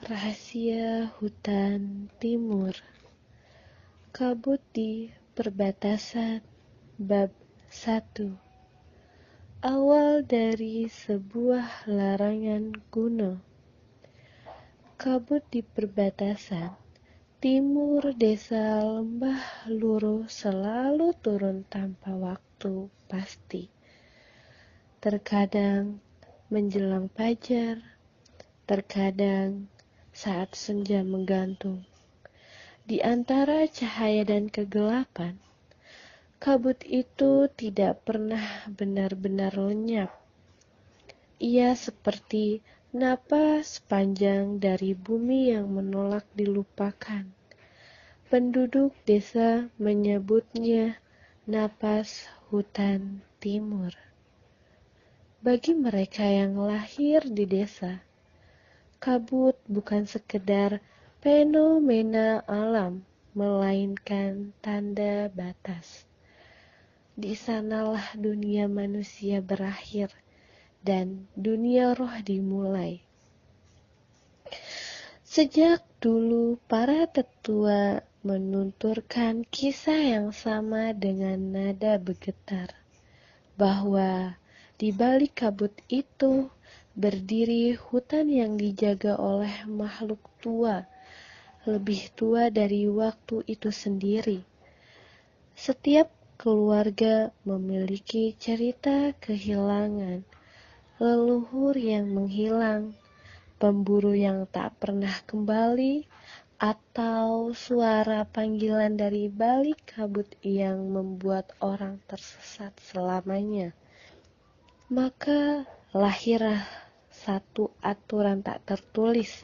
Rahasia Hutan Timur. Kabut di Perbatasan. Bab 1. Awal dari sebuah larangan kuno. Kabut di perbatasan timur desa Lembah Luru selalu turun tanpa waktu pasti. Terkadang menjelang fajar, terkadang saat senja menggantung. Di antara cahaya dan kegelapan, kabut itu tidak pernah benar-benar lenyap. Ia seperti napas panjang dari bumi yang menolak dilupakan. Penduduk desa menyebutnya napas hutan timur. Bagi mereka yang lahir di desa, kabut bukan sekedar fenomena alam, melainkan tanda batas. Di sanalah dunia manusia berakhir dan dunia roh dimulai. Sejak dulu para tetua menunturkan kisah yang sama dengan nada bergetar, bahwa di balik kabut itu berdiri hutan yang dijaga oleh makhluk tua, lebih tua dari waktu itu sendiri. Setiap keluarga memiliki cerita kehilangan, leluhur yang menghilang, pemburu yang tak pernah kembali, atau suara panggilan dari balik kabut yang membuat orang tersesat selamanya. Maka lahirlah satu aturan tak tertulis.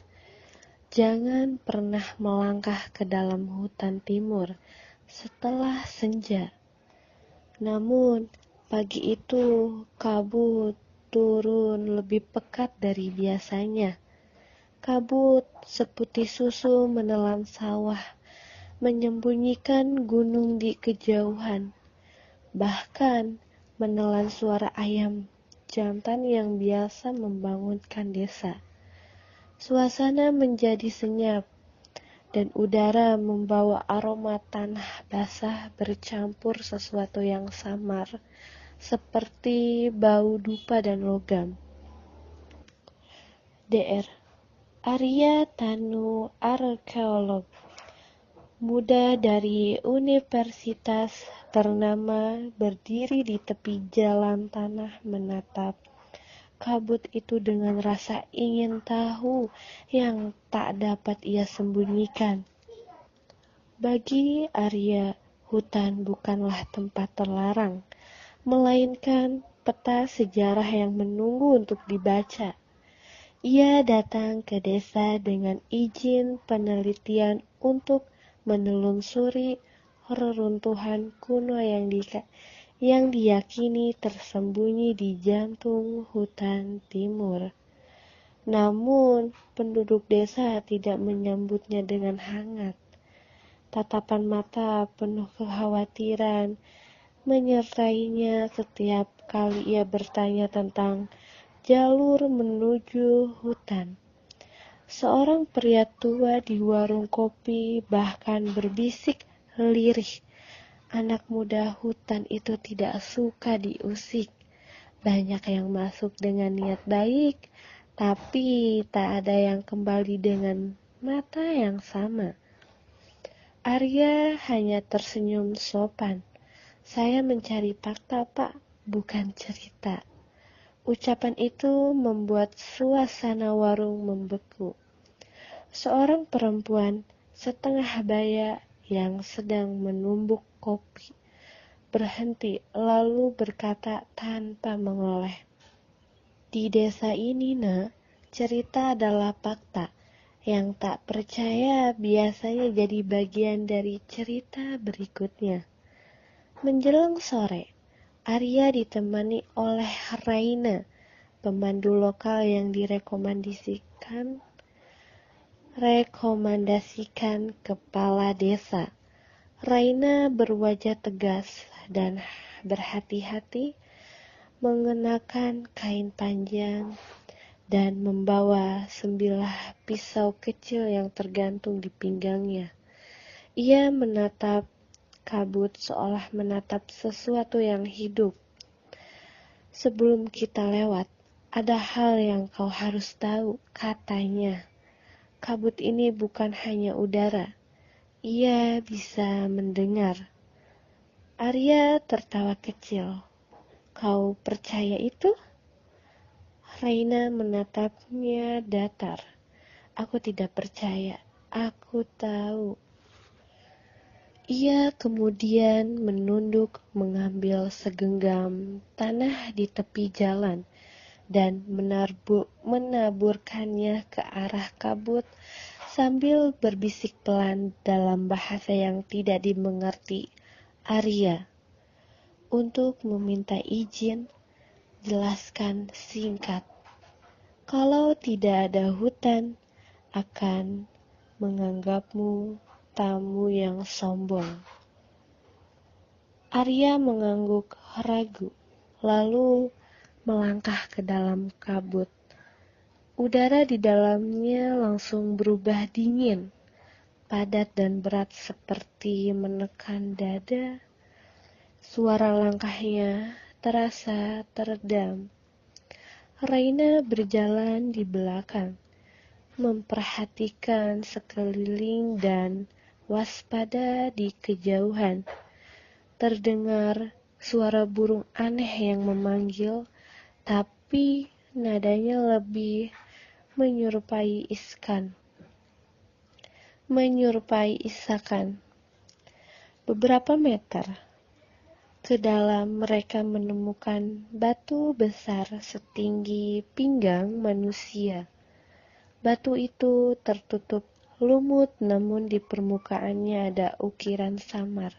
Jangan pernah melangkah ke dalam hutan timur setelah senja. Namun, pagi itu kabut turun lebih pekat dari biasanya. Kabut seputih susu menelan sawah, menyembunyikan gunung di kejauhan, bahkan menelan suara ayam jantan yang biasa membangunkan desa. Suasana menjadi senyap, dan udara membawa aroma tanah basah bercampur sesuatu yang samar, seperti bau dupa dan logam. Dr. Arya Tanu, arkeolog muda dari universitas ternama, berdiri di tepi jalan tanah menatap kabut itu dengan rasa ingin tahu yang tak dapat ia sembunyikan. Bagi Arya, hutan bukanlah tempat terlarang, melainkan peta sejarah yang menunggu untuk dibaca. Ia datang ke desa dengan izin penelitian untuk menelusuri reruntuhan kuno yang diyakini tersembunyi di jantung hutan timur. Namun, penduduk desa tidak menyambutnya dengan hangat. Tatapan mata penuh kekhawatiran menyertainya setiap kali ia bertanya tentang jalur menuju hutan. Seorang pria tua di warung kopi bahkan berbisik lirih, anak muda hutan itu tidak suka diusik. Banyak yang masuk dengan niat baik, tapi tak ada yang kembali dengan mata yang sama. Arya hanya tersenyum sopan. Saya mencari fakta, Pak, bukan cerita. Ucapan itu membuat suasana warung membeku. Seorang perempuan setengah baya yang sedang menumbuk kopi berhenti lalu berkata tanpa menoleh, "Di desa ini, Nak, cerita adalah fakta. Yang tak percaya biasanya jadi bagian dari cerita berikutnya." Menjelang sore, Arya ditemani oleh Raina, pemandu lokal yang direkomendasikan kepala desa. Raina berwajah tegas dan berhati-hati, mengenakan kain panjang dan membawa sebilah pisau kecil yang tergantung di pinggangnya. Ia menatap kabut seolah menatap sesuatu yang hidup. "Sebelum kita lewat, ada hal yang kau harus tahu," katanya. "Kabut ini bukan hanya udara. Ia bisa mendengar." Arya tertawa kecil. "Kau percaya itu?" Raina menatapnya datar. "Aku tidak percaya. Aku tahu." Ia kemudian menunduk mengambil segenggam tanah di tepi jalan dan menaburkannya ke arah kabut sambil berbisik pelan dalam bahasa yang tidak dimengerti Arya. "Untuk meminta izin, jelaskan singkat. Kalau tidak ada hutan, akan menganggapmu tamu yang sombong." Arya mengangguk ragu, lalu melangkah ke dalam kabut. Udara di dalamnya langsung berubah dingin, padat dan berat seperti menekan dada. Suara langkahnya terasa teredam. Raina berjalan di belakang, memperhatikan sekeliling dan waspada di kejauhan. Terdengar suara burung aneh yang memanggil, tapi nadanya lebih menyerupai isakan. Beberapa meter ke dalam mereka menemukan batu besar setinggi pinggang manusia. Batu itu tertutup lumut, namun di permukaannya ada ukiran samar,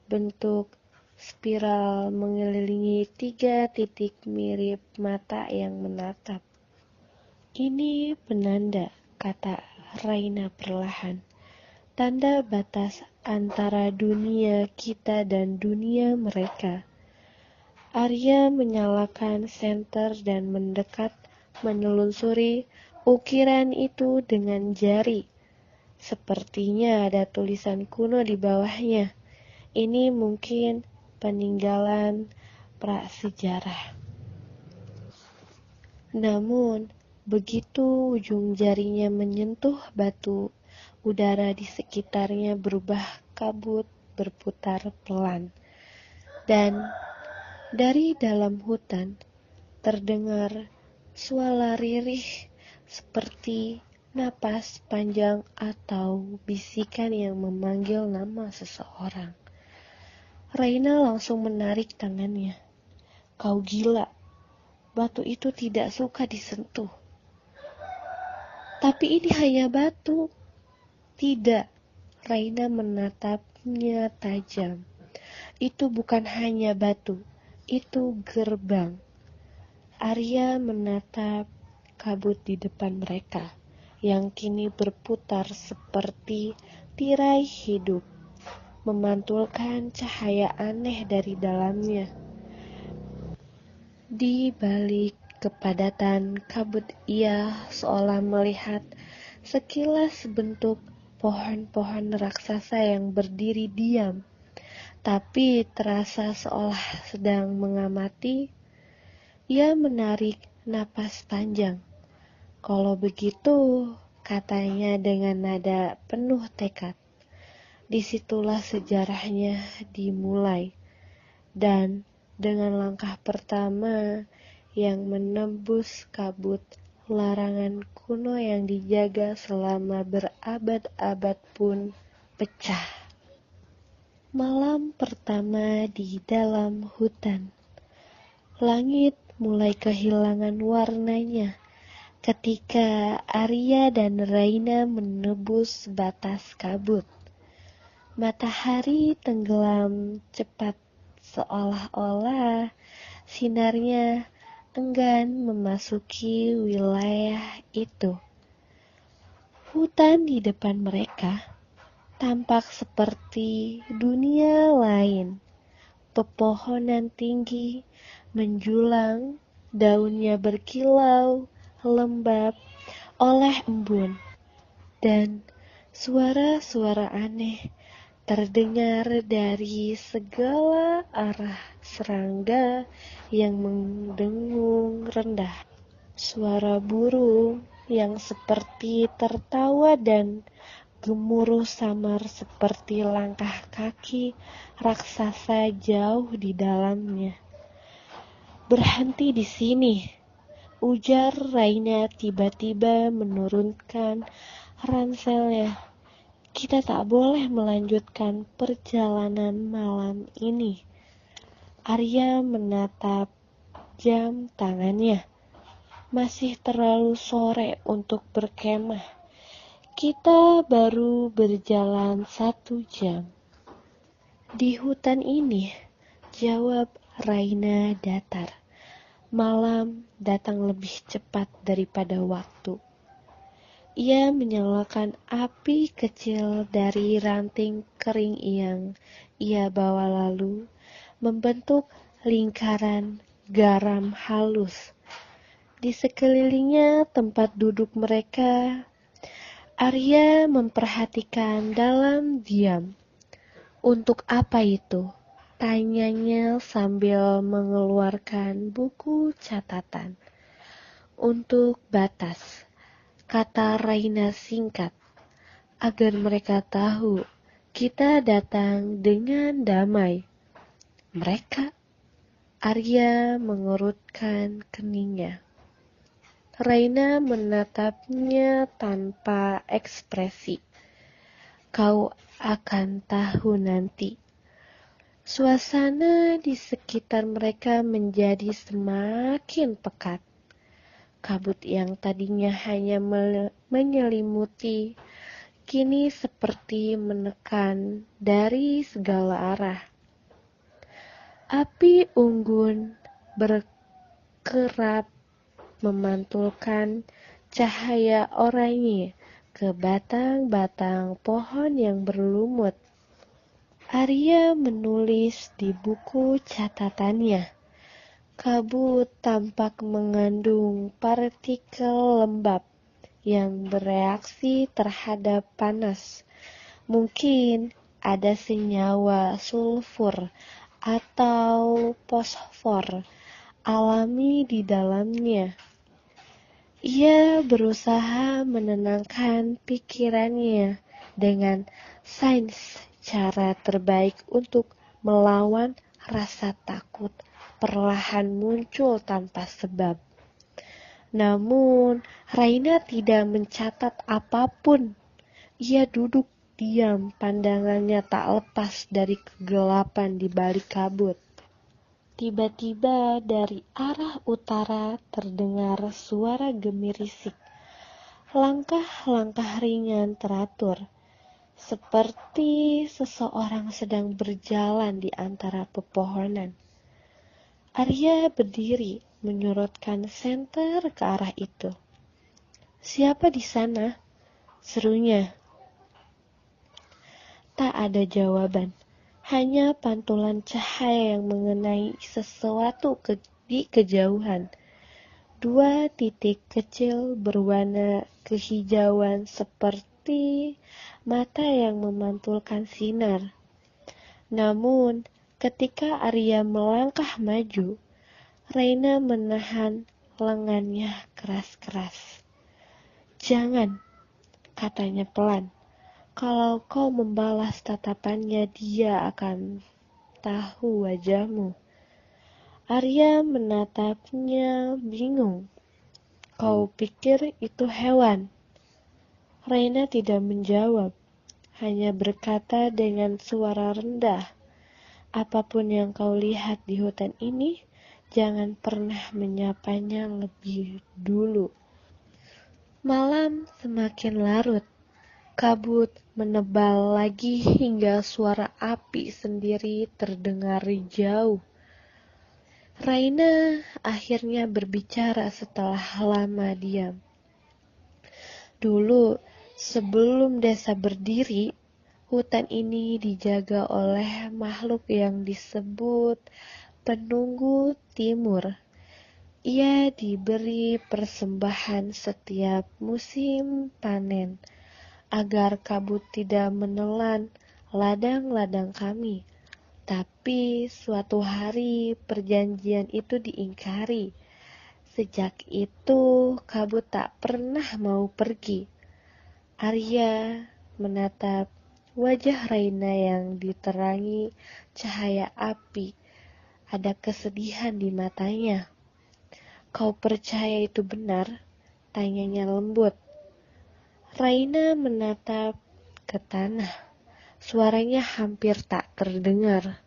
bentuk spiral mengelilingi 3 titik mirip mata yang menatap. "Ini penanda," kata Raina perlahan. "Tanda batas antara dunia kita dan dunia mereka." Arya menyalakan senter dan mendekat menelusuri ukiran itu dengan jari. Sepertinya ada tulisan kuno di bawahnya. Ini mungkin peninggalan prasejarah. Namun, begitu ujung jarinya menyentuh batu, udara di sekitarnya berubah kabut berputar pelan. Dan dari dalam hutan terdengar suara ririh seperti napas panjang atau bisikan yang memanggil nama seseorang. Raina langsung menarik tangannya. "Kau gila. Batu itu tidak suka disentuh." "Tapi ini hanya batu." "Tidak." Raina menatapnya tajam. "Itu bukan hanya batu. Itu gerbang." Arya menatap kabut di depan mereka, yang kini berputar seperti tirai hidup, memantulkan cahaya aneh dari dalamnya. Di balik kepadatan kabut ia seolah melihat sekilas bentuk pohon-pohon raksasa yang berdiri diam, tapi terasa seolah sedang mengamati. Ia menarik napas panjang. "Kalau begitu," katanya dengan nada penuh tekad, "disitulah sejarahnya dimulai." Dan dengan langkah pertama yang menembus kabut, larangan kuno yang dijaga selama berabad-abad pun pecah. Malam pertama di dalam hutan. Langit mulai kehilangan warnanya ketika Arya dan Raina menebus batas kabut. Matahari tenggelam cepat seolah-olah sinarnya enggan memasuki wilayah itu. Hutan di depan mereka tampak seperti dunia lain. Pepohonan tinggi menjulang, daunnya berkilau, lembab oleh embun, dan suara-suara aneh terdengar dari segala arah serangga yang mendengung rendah. Suara burung yang seperti tertawa dan gemuruh samar seperti langkah kaki raksasa jauh di dalamnya. "Berhenti di sini," ujar Raina tiba-tiba menurunkan ranselnya. "Kita tak boleh melanjutkan perjalanan malam ini." Arya menatap jam tangannya. "Masih terlalu sore untuk berkemah. Kita baru berjalan 1 jam." "Di hutan ini," jawab Raina datar, "malam datang lebih cepat daripada waktu." Ia menyalakan api kecil dari ranting kering yang ia bawa lalu membentuk lingkaran garam halus. Di sekelilingnya tempat duduk mereka, Arya memperhatikan dalam diam. "Untuk apa itu?" tanyanya sambil mengeluarkan buku catatan. "Untuk batas," kata Raina singkat, "agar mereka tahu kita datang dengan damai." "Mereka?" Arya mengerutkan keningnya. Raina menatapnya tanpa ekspresi. "Kau akan tahu nanti." Suasana di sekitar mereka menjadi semakin pekat. Kabut yang tadinya hanya menyelimuti, kini seperti menekan dari segala arah. Api unggun berkerap memantulkan cahaya oranye ke batang-batang pohon yang berlumut. Arya menulis di buku catatannya. Kabut tampak mengandung partikel lembab yang bereaksi terhadap panas. Mungkin ada senyawa sulfur atau fosfor alami di dalamnya. Ia berusaha menenangkan pikirannya dengan sains, cara terbaik untuk melawan rasa takut perlahan muncul tanpa sebab. Namun, Raina tidak mencatat apapun. Ia duduk diam, pandangannya tak lepas dari kegelapan di balik kabut. Tiba-tiba dari arah utara terdengar suara gemirisik. Langkah-langkah ringan teratur, seperti seseorang sedang berjalan di antara pepohonan. Arya berdiri, menyorotkan senter ke arah itu. "Siapa di sana?" serunya. Tak ada jawaban. Hanya pantulan cahaya yang mengenai sesuatu di kejauhan. 2 titik kecil berwarna kehijauan seperti mata yang memantulkan sinar. Namun, ketika Arya melangkah maju, Raina menahan lengannya keras-keras. "Jangan," katanya pelan. "Kalau kau membalas tatapannya, dia akan tahu wajahmu." Arya menatapnya bingung. "Kau pikir itu hewan?" Raina tidak menjawab, hanya berkata dengan suara rendah, "Apapun yang kau lihat di hutan ini, jangan pernah menyapanya lebih dulu." Malam semakin larut. Kabut menebal lagi hingga suara api sendiri terdengar jauh. Raina akhirnya berbicara setelah lama diam. "Dulu, sebelum desa berdiri, hutan ini dijaga oleh makhluk yang disebut penunggu timur. Ia diberi persembahan setiap musim panen, agar kabut tidak menelan ladang-ladang kami. Tapi suatu hari perjanjian itu diingkari. Sejak itu kabut tak pernah mau pergi. Arya menatap wajah Raina yang diterangi cahaya api. Ada kesedihan di matanya. "Kau percaya itu benar?" tanyanya lembut. Raina menatap ke tanah. Suaranya hampir tak terdengar.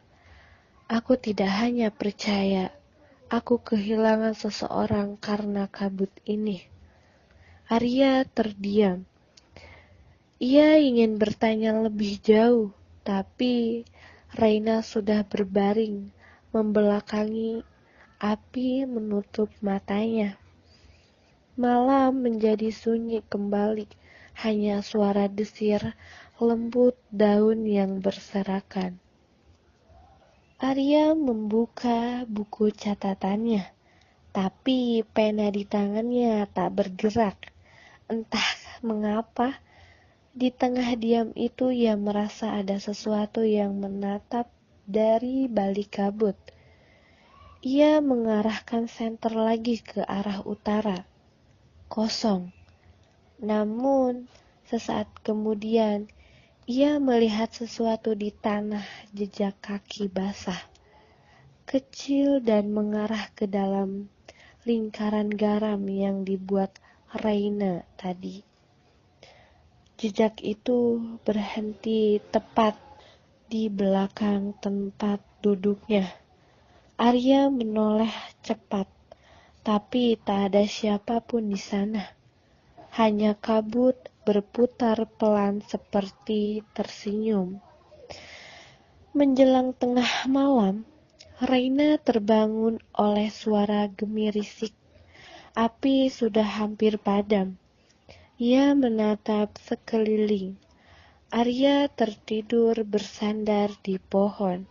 "Aku tidak hanya percaya, aku kehilangan seseorang karena kabut ini." Arya terdiam. Ia ingin bertanya lebih jauh, tapi Raina sudah berbaring, membelakangi api menutup matanya. Malam menjadi sunyi kembali, hanya suara desir lembut daun yang berserakan. Arya membuka buku catatannya, tapi pena di tangannya tak bergerak. Entah mengapa, di tengah diam itu ia merasa ada sesuatu yang menatap dari balik kabut. Ia mengarahkan senter lagi ke arah utara. Kosong. Namun, sesaat kemudian, ia melihat sesuatu di tanah, jejak kaki basah, kecil dan mengarah ke dalam lingkaran garam yang dibuat Raina tadi. Jejak itu berhenti tepat di belakang tempat duduknya. Arya menoleh cepat, tapi tak ada siapapun di sana. Hanya kabut berputar pelan seperti tersenyum. Menjelang tengah malam, Raina terbangun oleh suara gemirisik. Api sudah hampir padam. Ia menatap sekeliling. Arya tertidur bersandar di pohon,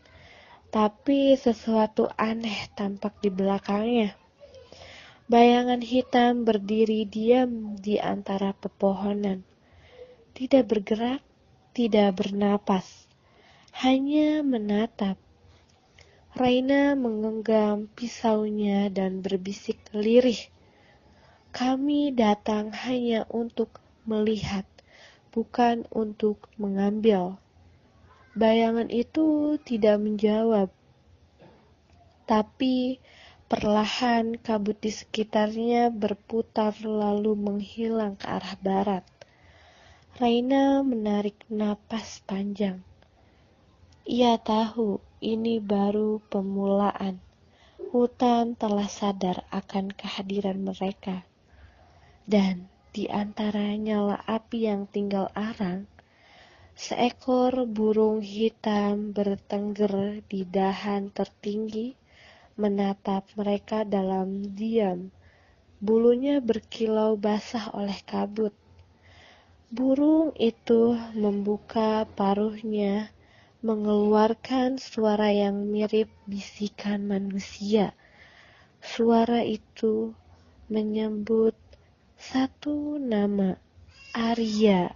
tapi sesuatu aneh tampak di belakangnya. Bayangan hitam berdiri diam di antara pepohonan. Tidak bergerak, tidak bernapas, hanya menatap. Raina menggenggam pisaunya dan berbisik lirih. "Kami datang hanya untuk melihat, bukan untuk mengambil." Bayangan itu tidak menjawab, tapi perlahan kabut di sekitarnya berputar lalu menghilang ke arah barat. Raina menarik napas panjang. Ia tahu ini baru pemulaan. Hutan telah sadar akan kehadiran mereka. Dan di antara nyala api yang tinggal arang, seekor burung hitam bertengger di dahan tertinggi menatap mereka dalam diam. Bulunya berkilau basah oleh kabut. Burung itu membuka paruhnya, mengeluarkan suara yang mirip bisikan manusia. Suara itu menyebut satu nama, Arya.